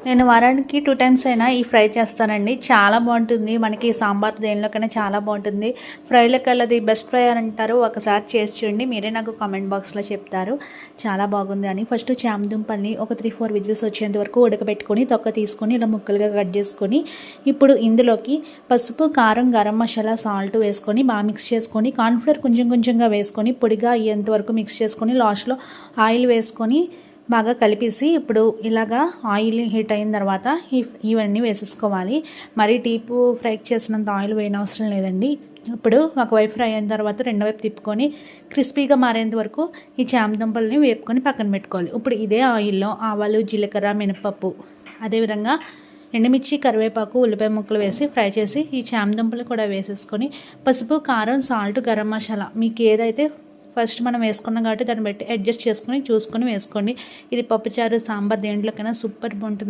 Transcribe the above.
నేను వారానికి 2 టైమ్స్ అయినా ఈ ఫ్రై చేస్తానండి. చాలా బాగుంటుంది. మనకి సాంబార్ దేనిలోకైనా చాలా బాగుంటుంది. ఫ్రైలకల్లా అది బెస్ట్ ఫ్రై అని అంటారు. ఒకసారి చేసి చూడండి. మీరే నాకు కామెంట్ బాక్స్లో చెప్తారు చాలా బాగుంది అని. ఫస్ట్ చామదుంపల్ని ఒక 3-4 విజిల్స్ వచ్చేంత వరకు ఉడకబెట్టుకొని తొక్క తీసుకొని ఇలా ముక్కలుగా కట్ చేసుకొని ఇప్పుడు ఇందులోకి పసుపు, కారం, గరం మసాలా, సాల్ట్ వేసుకొని బాగా మిక్స్ చేసుకొని కార్న్ఫ్లోర్ కొంచెం కొంచెంగా వేసుకొని పొడిగా అయ్యేంత వరకు మిక్స్ చేసుకొని లాస్ట్లో ఆయిల్ వేసుకొని బాగా కలిపేసి ఇప్పుడు ఇలాగా ఆయిల్ హీట్ అయిన తర్వాత ఇవన్నీ వేసేసుకోవాలి. మరి డీప్ ఫ్రై చేసినంత ఆయిల్ వేయనవసరం లేదండి. ఇప్పుడు ఒకవైపు ఫ్రై అయిన తర్వాత రెండో వైపు తిప్పుకొని క్రిస్పీగా మారేంత వరకు ఈ చామదుంపల్ని వేపుకొని పక్కన పెట్టుకోవాలి. ఇప్పుడు ఇదే ఆయిల్లో ఆవాలు, జీలకర్ర, మినపప్పు, అదేవిధంగా ఎండుమిర్చి, కరివేపాకు, ఉల్లిపాయ ముక్కలు వేసి ఫ్రై చేసి ఈ చామదుంపలు కూడా వేసేసుకొని పసుపు, కారం, సాల్ట్, గరం మసాలా మీకు ఏదైతే ఫస్ట్ మనం వేసుకున్నాం కాబట్టి దాన్ని బట్టి అడ్జస్ట్ చేసుకొని చూసుకొని వేసుకోండి. ఇది పప్పుచారు, సాంబార్ దేంట్లోకైనా సూపర్ బాగుంటుంది.